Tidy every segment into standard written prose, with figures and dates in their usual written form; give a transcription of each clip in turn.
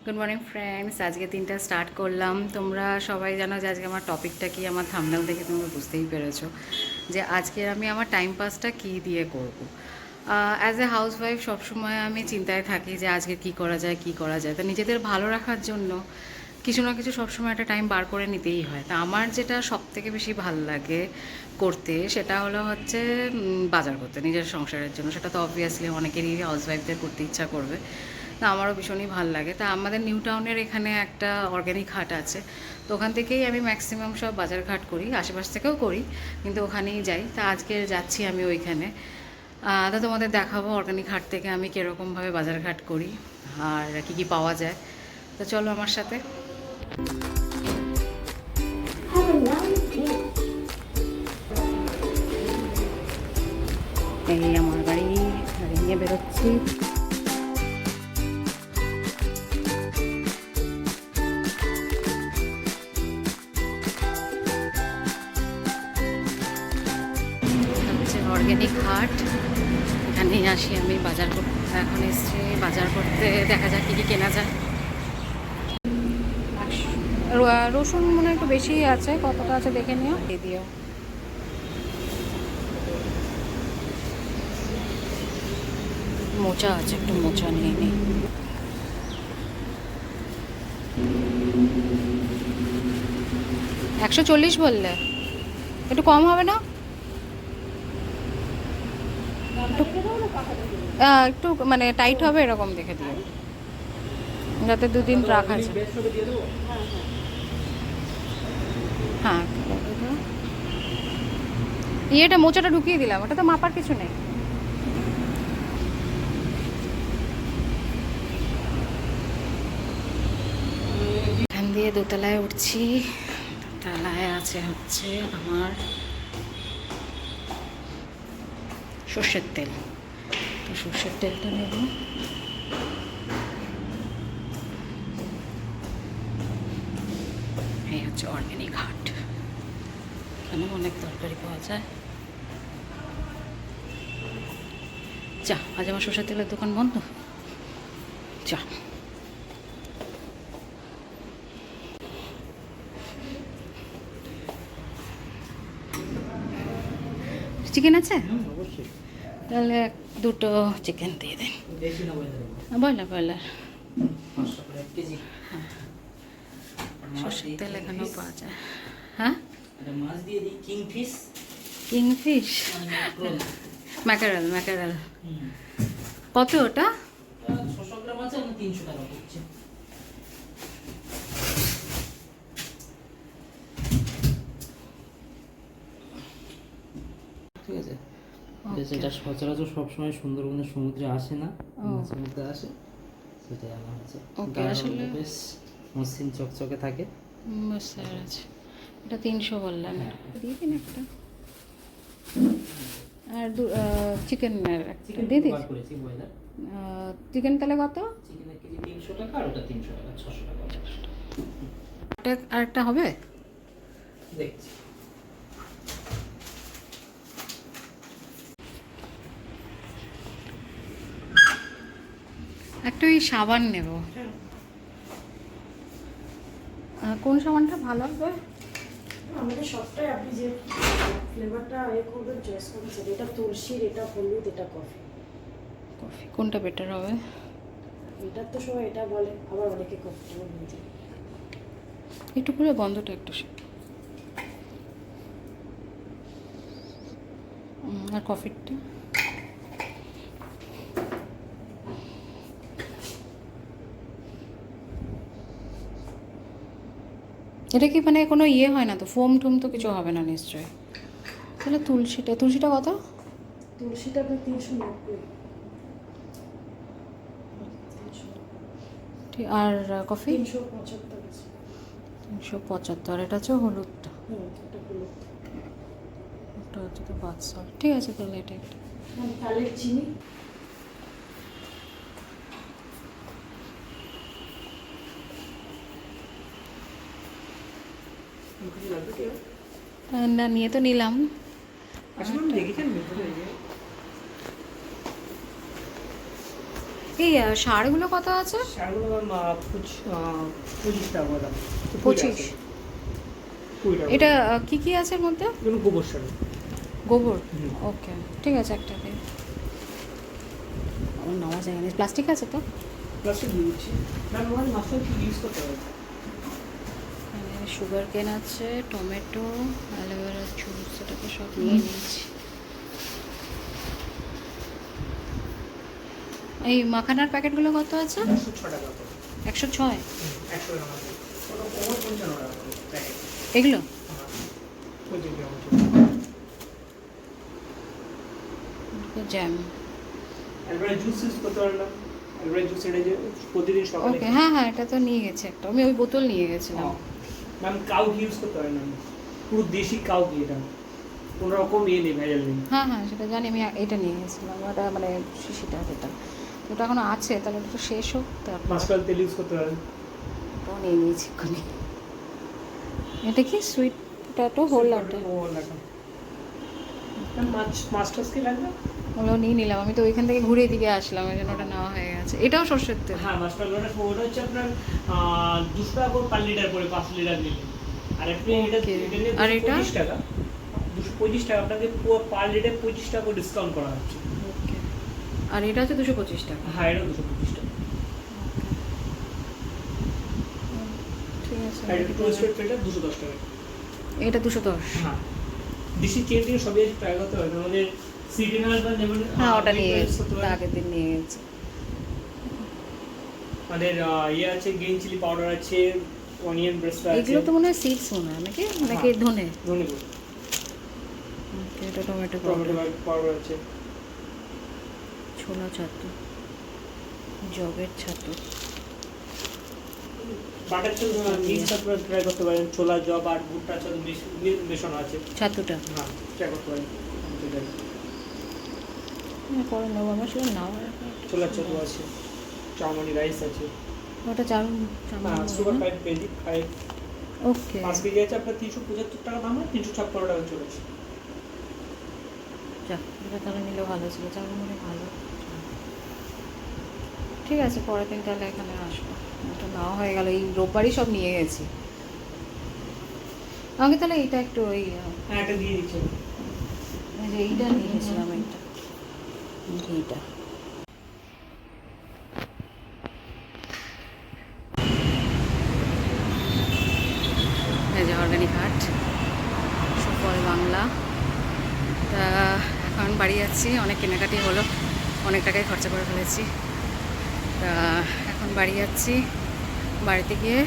Good morning friends, আজকে 3টা start করলাম। তোমরা সবাই জানো যে আজকে আমার টপিকটা কি, আমার থাম্বনেল দেখে তোমরা বুঝতেই পেরেছো যে আজকে আমি আমার টাইম পাসটা কী দিয়ে করব। অ্যাজ এ হাউসওয়াইফ সবসময় আমি চিন্তায় থাকি যে আজকে কি করা যায় কি করা যায়। তা নিজেদের ভালো রাখার জন্য কিছু না কিছু সবসময় একটা টাইম বার করে নিতেই হয়। তা আমার যেটা সবথেকে বেশি ভাল লাগে করতে সেটা হচ্ছে বাজার করতে নিজের সংসারের জন্য। সেটা তো অবভিয়াসলি অনেকেরই হাউসওয়াইফদের করতে ইচ্ছা করবে, তা আমারও ভীষণই ভাল লাগে। তা আমাদের নিউ টাউনের এখানে একটা অর্গ্যানিক হাট আছে, তো ওখান থেকেই আমি ম্যাক্সিমাম সব বাজারঘাট করি, আশেপাশ থেকেও করি, কিন্তু ওখানেই যাই। তা আজকে যাচ্ছি আমি ওইখানে। তা তোমাদের দেখাবো অর্গ্যানিক হাট থেকে আমি কীরকমভাবে বাজারঘাট করি আর কী কী পাওয়া যায়। তো চলো আমার সাথে। এই আমার গাড়ি নিয়ে বেরোচ্ছি। অর্গ্যানিক হাট, এখানেই আসি আমি বাজার করতে। এখন এসছি বাজার করতে, দেখা যাক কী কী কেনা যায়। রসুন মনে হয় একটু বেশি আছে, কতটা আছে দেখে নিও, দিয়ে দিও। মোচা আছে, একটু মোচা নিয়ে নিই। $140 বললে, একটু কম হবে না? একটু মানে টাইট হবে এরকম দেখে দিও, যাতে দুদিন রাখা যায়। হ্যাঁ, ইয়েটা মোচাটা ঢুকিয়ে দিলাম, ওটা তো মাপার কিছু নেই। এখান দিয়ে দোতলায় উঠছি। দোতলায় আছে হচ্ছে আমার সর্ষের তেল, তো সর্ষের তেলটা নেব। এই হচ্ছে অর্গ্যানিক হাট, এখানে অনেক তরকারি পাওয়া যায়। চা, আজ আমার সর্ষের তেলের দোকান বন্ধ। চা, চিকেন আছে? তাহলে দুটো চিকেন দিয়ে দিন। Broiler broiler. হ্যাঁ, সর্ষের তেল এখানেও পাওয়া যায়। হ্যাঁ, কিংফিশ, ম্যাকারেল ম্যাকারেল। কত ওটা? 600 গ্রাম আছে, 300 টাকা পড়ছে। ঠিক আছে, যেটা সচরাচর সবসময় সুন্দরবনের সমুদ্রে আসে না, মাছের মধ্যে আসে, সেটাই আনা হয়েছে। ওকে, আসলে বেশ মসৃণ চকচকে থাকে। বুঝতে পেরেছি। এটা 300 বললেন, দিয়ে দিন একটা। আর চিকেন দিয়ে দিন। চিকেন তাহলে কত? চিকেনের কেজি 300 টাকা, আর ওটা 300 টাকা, 600 টাকা। আরেকটা হবে? দেখছি। একটা ওই সাবান নেব। কোন সাবানটা ভালো হবে? আমাদের সবটাই আপনি যে ফ্লেভারটা করবেন, চয়েস করবেন সেটা। এটা তুলসীর, এটা হলুদ, এটা কফি। কফি কোনটা বেটার হবে? এটা তো সবাই এটা বলে, আবার অনেকে কফিটা বলতে। একটু করে বন্ধটা একটু আর কফিটা এটা কি মানে কোনো ইয়ে হয় না তো, ফোম টোম তো কিছু হবে না নিশ্চয়ই? তাহলে তুলসীটা কত? তুলসীটা আপনার 390। ঠিক, আর কফি 375 আছে। 375। এটা হচ্ছে হলুদটা, এটা হলুদ। ওটা হচ্ছে তো বাথ সল্ট। ঠিক আছে, তাহলে এটা একটা। তাহলে চিনি। না, নিয়ে তো নিলাম। এই শাড়িগুলো কত আছে? শাড়িগুলো ম্যাম 25 টাকা করে দাম। 25? 20 টাকা। এটা কি কি আছে এর মধ্যে? এগুলো গোবর শাড়ি। গোবর? হুম। ওকে, ঠিক আছে, একটা দিন। আমার নেওয়া যায় না, প্লাস্টিক আছে তো? প্লাস্টিক দিয়ে দিচ্ছি ম্যাম। ওখানে মাস্টার কি ইউজ করতে হবে? সুগার কেন আছে, টমেটো, অ্যালোভেরা জুস, এটাকে সব নিয়ে নিয়েছি। এই মাখানার প্যাকেটগুলো কত আছে? 106 টাকা করে। 106? 100 গ্রাম আছে। ওটা 55 টাকা করে প্যাকেট। এগুলো? হ্যাঁ। 25 গ্রাম আছে। জ্যাম। অ্যালবারা জুস ইউজ করতে পারলাম। অ্যালবারা জুস এটা যে প্রতিদিন সকালে। ওকে, হ্যাঁ হ্যাঁ, এটা তো নিয়ে গেছে একটা, আমি ওই বোতল নিয়ে গেছিলাম। ম্যাম কাউ ঘি ইউজ করতে পারেন না, পুরো দেশি কাউ ঘি এটা, কোনো রকম নেই, ভেজাল নেই। হ্যাঁ হ্যাঁ, সেটা জানি, আমি এটা নিয়ে গেছিলাম, ওটা মানে শিশিটা যেটা, ওটা এখনো আছে, তাহলে ওটা শেষ হোক তারপর। মাস্টার তেল ইউজ করতে পারেন। ওটাও নিয়ে নিয়েছি এক্ষুনি। এটা কি সুইট পটেটো হোল আটা? মাস্টার্স কি লাগবে? ওগুলো নিয়ে নিলাম, আমি তো ওইখান থেকে ঘুরে দিকে আসলাম, ওই জন্য ওটা নেওয়া হয়ে গেছে। এটাও সর্ষের তেল? হ্যাঁ মাস্টার ওটা হচ্ছে আপনার 200 টাকা করে পার লিটার করে, 5 লিটার নিলে। আর আপনি এটা Okay. নিলে আর এটা? 25 টাকা, 225 টাকা আপনাকে পুরো পার লিটার 25 টাকা করে ডিসকাউন্ট করা হচ্ছে। ওকে। আর এটা হচ্ছে 225 টাকা? হ্যাঁ এটা 225 টাকা। ঠিক আছে। আর এটা টোস্টেড ফিল্টার 210 টাকা। এটা 210? হ্যাঁ দেশি চেন থেকে সবই ট্রাই করতে হবে। আমাদের সিটিনাল বা নেবেন। হ্যাঁ, ওটা নিয়ে গেছি, ওটা আগের দিন নিয়ে গেছি। আমাদের ইয়ে আছে, গ্রিন চিলি পাউডার আছে, অনিয়ন ব্রেস্ট আছে। এগুলো তো মনে হয় সিডস মনে হয় নাকি, নাকি ধনে? ধনে গুঁড়ো, ওকে, এটা টমেটো টমেটো পাউডার, পাউডার আছে। ছোলা ছাতু, জবের ছাতু। বাটার ছাতু মিক্স আপনারা ট্রাই করতে পারেন। ছোলা জব আর ভুট্টা ছাতু মেশানো আছে। ছাতুটা হ্যাঁ ট্রাই করতে পারেন। পরে নেবো, আমার সেটা নাও। ছোলার ছাতু আছে, চাউমানি রাইস আছে। ওটা চাল সুগার 5 কেজি, 5 ওকে। 5 কেজি আছে আপনার 375 টাকা দাম, 356 টাকা চলেছে। যাক, এটা তাহলে নিলে ভালো ছিল, চাল মনে ভালো। ঠিক আছে, পরের দিন তাহলে এখানে আসবো। এটা নাও হয়ে গেল, এই রোববারই সব নিয়ে গেছি। আমাকে তাহলে এইটা একটু ওই হ্যাঁ এটা দিয়ে দিচ্ছি। এই যে এইটা নিয়ে গেছিলাম, এইটা ঘিটা। এই যে অর্গানিক হাট, সুফল বাংলা। তা এখন বাড়ি যাচ্ছি, অনেক কেনাকাটি হলো, অনেক টাকাই খরচা করে ফেলেছি। তা এখন বাড়ি যাচ্ছি, বাড়িতে গিয়ে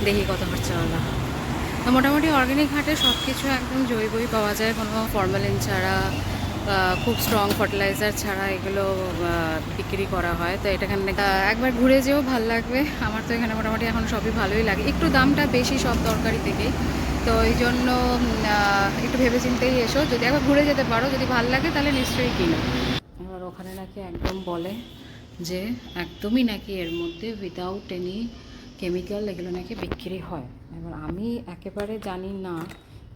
দেখি কত খরচা হলো। তো মোটামুটি অর্গানিক হাটে সব কিছু একদম জৈবই পাওয়া যায়, কোনো ফরমালিন ছাড়া, খুব স্ট্রং ফার্টিলাইজার ছাড়া এগুলো বিক্রি করা হয়। তো এটাখানে একবার ঘুরে যেও ভাল লাগবে। আমার তো এখানে মোটামুটি এখন সবই ভালোই লাগে, একটু দামটা বেশি সব তরকারি থেকেই, তো এই জন্য একটু ভেবেচিন্তেই এসো। যদি একবার ঘুরে যেতে পারো, যদি ভাল লাগে তাহলে নিশ্চয়ই কিনো। এবার ওখানে নাকি একদম বলে যে একদমই নাকি এর মধ্যে উইদাউট এনি কেমিক্যাল এগুলো নাকি বিক্রি হয়। এবার আমি একেবারে জানি না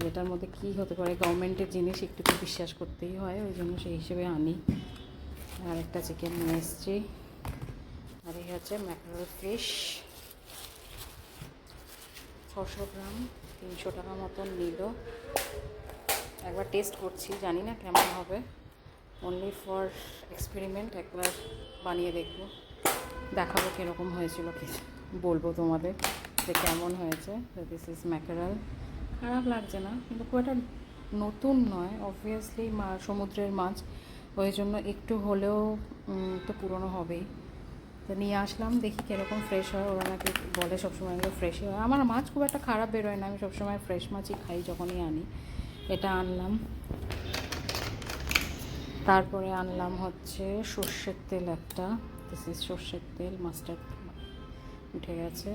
যেটার মধ্যে কী হতে পারে, গভর্নমেন্টের জিনিস একটু তো বিশ্বাস করতেই হয়, ওই জন্য সেই হিসেবে আনি। আর একটা চিকেন নিয়ে এসছি, আর এই হচ্ছে ম্যাকারল ফিশ, 600 গ্রাম, 300 টাকা মতন নিল। একবার টেস্ট করছি, জানি না কেমন হবে, অনলি ফর এক্সপেরিমেন্ট, একবার বানিয়ে দেখবো, দেখাবো কীরকম হয়েছিল, কি বলবো তোমাদের যে কেমন হয়েছে। দিস ইজ ম্যাকারেল, খারাপ লাগছে না, কিন্তু খুব একটা নতুন নয়, অবভিয়াসলি সমুদ্রের মাছ, ওই জন্য একটু হলেও তো পুরনো হবেই। তো নিয়ে আসলাম, দেখি কীরকম ফ্রেশ হয়। ওরা নাকি বলে সবসময় এগুলো ফ্রেশই হয়। আমার মাছ খুব একটা খারাপ বেরোয় না, আমি সবসময় ফ্রেশ মাছই খাই যখনই আনি। এটা আনলাম, তারপরে আনলাম হচ্ছে সর্ষের তেল একটা, দিস ইজ সর্ষের তেল, মাস্টার্ড উঠে গেছে।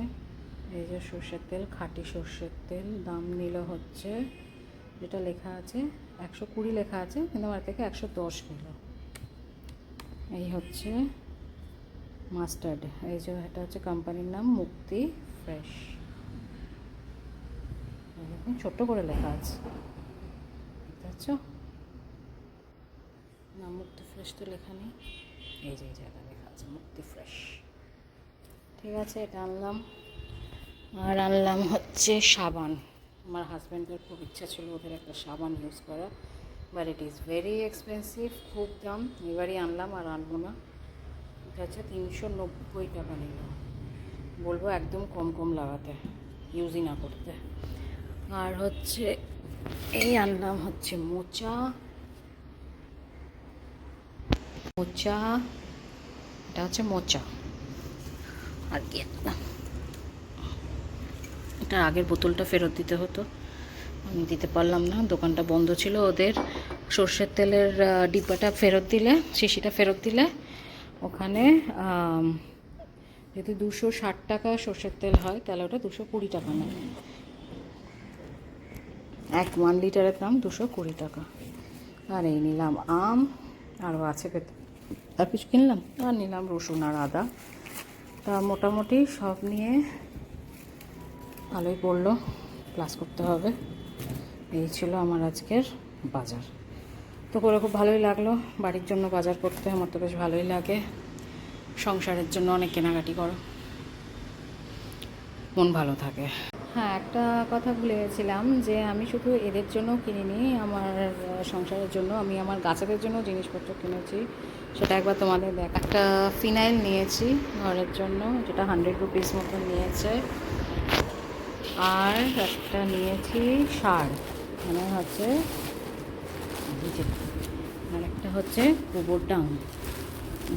এই যে সর্ষের তেল, খাঁটি সর্ষের তেল, দাম নিল হচ্ছে, যেটা লেখা আছে 120 লেখা আছে, কিন্তু আমার থেকে 110 নিল। এই হচ্ছে মাস্টার্ড, এই যে এটা হচ্ছে কোম্পানির নাম মুক্তি ফ্রেশ, ছোট্ট করে লেখা আছে, দেখতে পাচ্ছ না? মুক্তি ফ্রেশ তো লেখা নেই, এই যে জায়গা লেখা লাগছে, মুক্তি ফ্রেশ। ঠিক আছে, এটা আনলাম। আর আনলাম হচ্ছে সাবান। আমার হাজব্যান্ডের খুব ইচ্ছা ছিল ওদের একটা সাবান ইউজ করা, but it is very expensive, খুব দাম। এবারই আনলাম, আর আনবো না। এটা হচ্ছে 390 টাকা নিলাম। বলবো একদম কম কম লাগাতে, ইউজই না করতে। আর হচ্ছে এই আনলাম হচ্ছে মোচা। এটা হচ্ছে মোচা। আর কি আনলাম, এটা আগের বোতলটা ফেরত দিতে হতো, আমি দিতে পারলাম না, দোকানটা বন্ধ ছিল। ওদের সর্ষের তেলের ডিব্বাটা ফেরত দিলে, শিশিটা ফেরত দিলে ওখানে যদি 260 টাকা সর্ষের তেল হয় তাহলে ওটা 220 টাকা নেয়। 1 লিটারের দাম 220 টাকা। আর এই নিলাম আম, আরও আছে পেতে, আর কিছু কিনলাম। আর নিলাম রসুন আর আদা। তা মোটামুটি সব নিয়ে ভালোই পড়লো, ক্লাস করতে হবে। এই ছিল আমার আজকের বাজার। তো করে খুব ভালোই লাগলো। বাড়ির জন্য বাজার করতে আমার তো বেশ ভালোই লাগে। সংসারের জন্য অনেক কেনাকাটি করো, মন ভালো থাকে। হ্যাঁ, একটা কথা ভুলে গেছিলাম যে আমি শুধু এদের জন্য কিনিনি, আমার সংসারের জন্য আমি আমার গাছেদের জন্য জিনিসপত্র কিনেছি। সেটা একবার তোমাদের একটা ফিনাইল নিয়েছি ঘরের জন্য, যেটা 100 রুপিস মতন নিয়েছে। আর একটা নিয়েছি সার, মানে হচ্ছে আর একটা হচ্ছে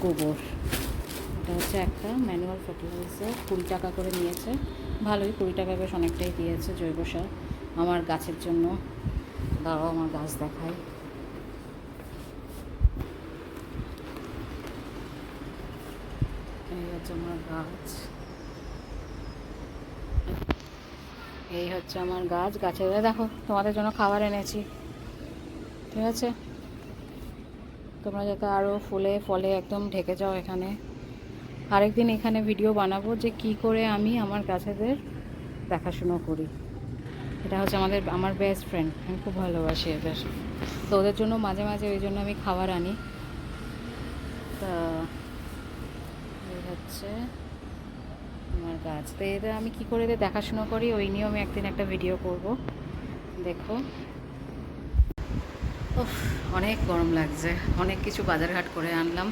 গোবর। এটা হচ্ছে একটা ম্যানুয়াল ফার্টিলাইজার, 20 টাকা করে নিয়েছে। ভালোই, 20 টাকা বেশ অনেকটাই দিয়েছে। জৈব সার আমার গাছের জন্য। দাঁড়াও আমার গাছ দেখাই। এই হচ্ছে আমার গাছ, এই হচ্ছে আমার গাছ। গাছের দেখো, তোমাদের জন্য খাবার এনেছি। ঠিক আছে, তোমরা যাতে আরও ফুলে ফলে একদম ঢেকে যাও এখানে। আরেকদিন এখানে ভিডিও বানাবো যে কি করে আমি আমার গাছেদের দেখাশুনো করি। এটা হচ্ছে আমার বেস্ট ফ্রেন্ড, আমি খুব ভালোবাসি এদের। তো ওদের জন্য মাঝে মাঝে ওই জন্য আমি খাবার আনি। তা এই হচ্ছে আমার গাছ। তো এদের আমি কী করে এদের দেখাশুনো করি ওই নিয়েও আমি একদিন একটা ভিডিও করব, দেখো। ওহ, অনেক গরম লাগছে, অনেক কিছু বাজারঘাট করে আনলাম।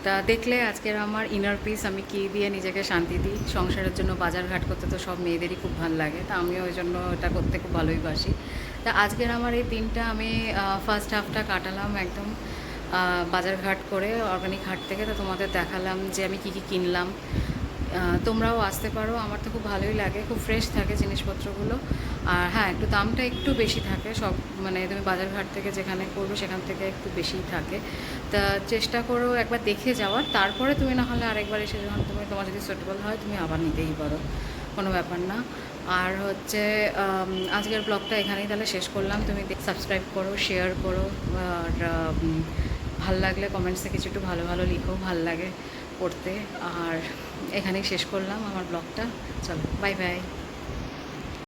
তা দেখলে আজকের আমার ইনার পিস, আমি কী দিয়ে নিজেকে শান্তি দিই। সংসারের জন্য বাজারঘাট করতে তো সব মেয়েদেরই খুব ভালো লাগে, তা আমিও ওই জন্য এটা করতে খুব ভালোই বাসি। তা আজকের আমার এই দিনটা আমি ফার্স্ট হাফটা কাটালাম একদম বাজারঘাট করে, অর্গানিক হাট থেকে। তো তোমাদের দেখালাম যে আমি কী কী কিনলাম। তোমরাও আসতে পারো, আমার তো খুব ভালোই লাগে, খুব ফ্রেশ থাকে জিনিসপত্রগুলো। আর হ্যাঁ, একটু দামটা একটু বেশি থাকে সব, মানে তুমি বাজারঘাট থেকে যেখানে করবে সেখান থেকে একটু বেশিই থাকে। তা চেষ্টা করো একবার দেখে যাওয়ার, তারপরে তুমি না হলে আরেকবার এসে যখন তোমার যদি সুটেবল হয় তুমি আবার নিতেই পারো, কোনো ব্যাপার না। আর হচ্ছে আজকের ব্লগটা এখানেই তাহলে শেষ করলাম। তুমি সাবস্ক্রাইব করো, শেয়ার করো, আর ভাল লাগলে কমেন্টসে কিছু একটু ভালো ভালো লিখো, ভাল লাগে পড়তে। আর এখানেই শেষ করলাম আমার ব্লগটা। চলো, বাই বাই।